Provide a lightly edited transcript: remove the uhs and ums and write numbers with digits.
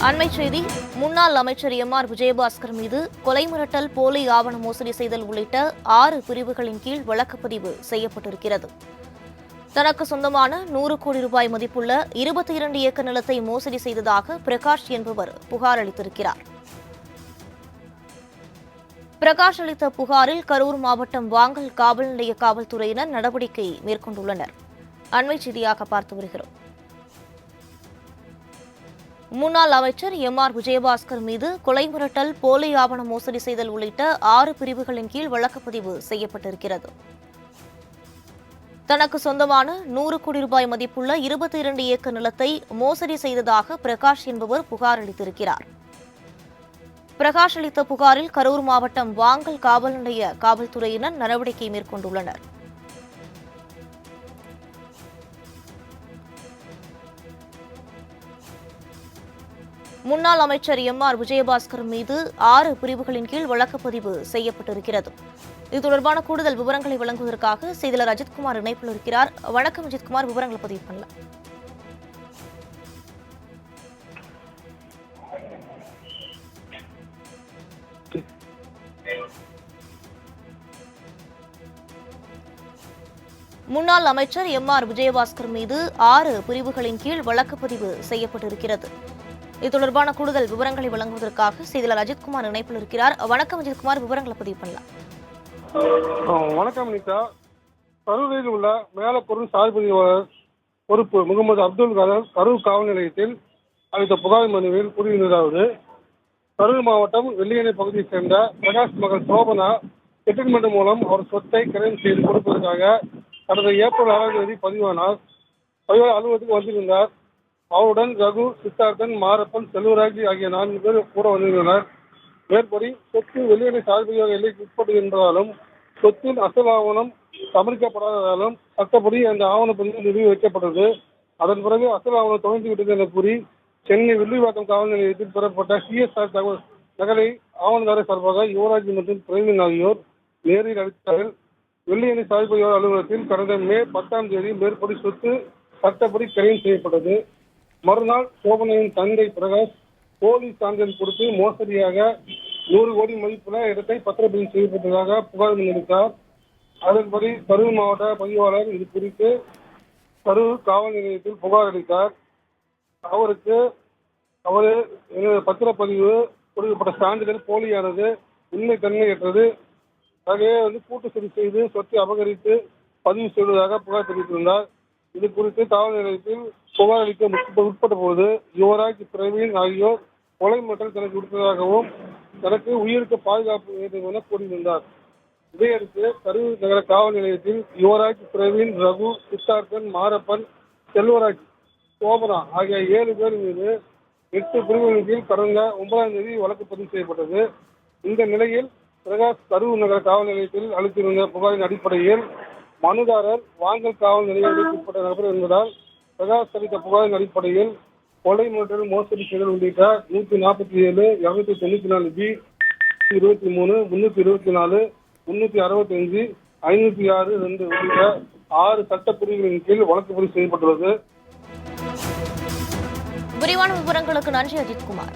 அண்மைச் செய்தி. முன்னாள் அமைச்சர் எம்.ஆர். விஜயபாஸ்கர் மீது கொலை மிரட்டல், போலி ஆவண மோசடி செய்தல் உள்ளிட்ட 6 பிரிவுகளின் கீழ் வழக்குப்பதிவு செய்யப்பட்டிருக்கிறது. தனக்கு சொந்தமான 100 கோடி ரூபாய் மதிப்புள்ள 22 ஏக்கர் நிலத்தை மோசடி செய்ததாக பிரகாஷ் என்பவர் புகார் அளித்திருக்கிறார். பிரகாஷ் அளித்த புகாரில் கரூர் மாவட்டம் வாங்கல் காவல் நிலைய காவல்துறையினர் நடவடிக்கை மேற்கொண்டுள்ளனர். அண்மைச் செய்தியாக பார்த்து வருகிறோம். முன்னாள் அமைச்சர் எம்.ஆர். விஜயபாஸ்கர் மீது கொலை மிரட்டல், போலி ஆவண மோசடி செய்தல் உள்ளிட்ட 6 பிரிவுகளின் கீழ் வழக்குப்பதிவு செய்யப்பட்டிருக்கிறது. தனக்கு சொந்தமான 100 கோடி ரூபாய் மதிப்புள்ள 22 ஏக்கர் நிலத்தை மோசடி செய்ததாக பிரகாஷ் என்பவர் புகார் அளித்திருக்கிறார். பிரகாஷ் அளித்த புகாரில் கரூர் மாவட்டம் வாங்கல் காவல் நிலைய காவல்துறையினர் நடவடிக்கை மேற்கொண்டுள்ளனர். முன்னாள் அமைச்சர் எம்.ஆர். விஜயபாஸ்கர் மீது 6 பிரிவுகளின் கீழ் வழக்குப்பதிவு செய்யப்பட்டிருக்கிறது. இது தொடர்பான கூடுதல் விவரங்களை வழங்குவதற்காக செய்தியாளர் அஜித்குமார் இணைப்பில் இருக்கிறார். வணக்கம் அஜித்குமார், விவரங்களை பதிவு பண்ணலாம். முன்னாள் அமைச்சர் எம்.ஆர். விஜயபாஸ்கர் மீது 6 பிரிவுகளின் கீழ் வழக்குப்பதிவு செய்யப்பட்டிருக்கிறது. இது தொடர்பான கூடுதல் விவரங்களை வழங்குவதற்காக செய்தியாளர் அஜித்குமார் இணைப்பில் இருக்கிறார். வணக்கம் அஜித்குமார், விவரங்களை பதிவு பண்ணலாம். வணக்கம் அனிதா. கரூரில் உள்ள மேலப்பொருள் சார்பதிவாளர் பொறுப்பு முகமது அப்துல் கதர் கரூர் காவல் நிலையத்தில் அளித்த புகார் மனுவில் கூறியிருந்ததாவது, கரூர் மாவட்டம் வெள்ளியணை பகுதியைச் சேர்ந்த பிரகாஷ் மகள் சோபனா செட்டில்மெண்ட் மூலம் அவர் சொத்தை கிரைம் செய்து கொடுப்பதற்காக கடந்த ஏப்ரல் 6ஆம் தேதி பதிவானார். பதிவாளர் அலுவலகத்துக்கு வந்திருந்தார். அவருடன் ரகு, சித்தார்த்தன், மாரப்பன், செல்வராஜ் ஆகிய 4 பேர் கூட வந்திருந்தனர். மேற்படி சொத்து வெள்ளியணை சார்பதிவாளர் எல்லைக்கு உட்பட்டது என்பதாலும் சொத்தின் அசல் ஆவணம் சமர்ப்பிக்கப்படாததாலும் சட்டப்படி அந்த ஆவணப்பதிவு நிறுவி வைக்கப்பட்டது. அதன் பிறகு அசல் ஆவணம் தொலைந்து விட்டது என கூறி சென்னை வில்லிவாக்கம் காவல் நிலையத்தில் பெறப்பட்ட சிஎஸ்ஆர் தகவல் நகலை ஆவணதாரர் சார்பாக யுவராஜ் மற்றும் பிரவீன் ஆகியோர் நேரில் அளித்தார்கள். வெள்ளியணை சார்பதிவாளர் அலுவலகத்தில் கடந்த மே 10ஆம் தேதி மேற்படி சொத்து சட்டப்படி கிரைம் செய்யப்பட்டது. மறுநாள் சோபனையின் தந்தை பிரகாஷ் போலி சான்றிதழ் கொடுத்து மோசடியாக 100 கோடி மதிப்புள்ள இடத்தை பத்திரப்பதிவு செய்யப்பட்டதாக புகார் அளித்தார். அதன்படி கரூர் மாவட்ட பதிவாளர் இது குறித்து கரூர் காவல் நிலையத்தில் புகார் அளித்தார். அவர் பத்திரப்பதிவு கொடுக்கப்பட்ட சான்றிதழ் போலியானது, உண்மை தன்மையற்றது, அதையே கூட்டு சதி செய்து சொத்தை அபகரித்து பதிவு செய்வதாக புகார் தெரிவித்திருந்தார். இது குறித்து காவல் நிலையத்தில் புகார் அளிக்க உட்பட்ட போது யுவராஜ், பிரவீன் ஆகியோர் கொலை மிரட்டல் தனக்கு விடுத்ததாகவும் தனக்கு உயிருக்கு பாதுகாப்பு வேண்டும் என கூறியிருந்தார். இதையடுத்து கரூர் நகர காவல் நிலையத்தில் யுவராஜ், பிரவீன், ரகு, சித்தார்த்தன், மாரப்பன், செல்வராஜ், சோபனா ஆகிய 7 பேர் மீது 8 பிரிவுகளின் கீழ் கடந்த 9ஆம் தேதி வழக்கு பதிவு செய்யப்பட்டது. இந்த நிலையில் பிரகாஷ் கரூர் நகர காவல் நிலையத்தில் அளித்திருந்த புகாரின் அடிப்படையில் மனுதாரர் வாங்கல் காவல் நிலையத்திற்கு உட்பட்ட நபர் என்பதால் பிரகாஷ் அளித்த புகாரின் அடிப்படையில் கொலை மிரட்டல், மோசடி செய்தல் உள்ளிட்ட 147, 294 பி, 23, 324, 365, 506, 2 உள்ளிட்ட 6 சட்டப்பிரிவுகளின் கீழ் வழக்கு பதிவு செய்யப்பட்டுள்ளது. விரிவான விவரங்களுக்கு நன்றி அஜித்குமார்.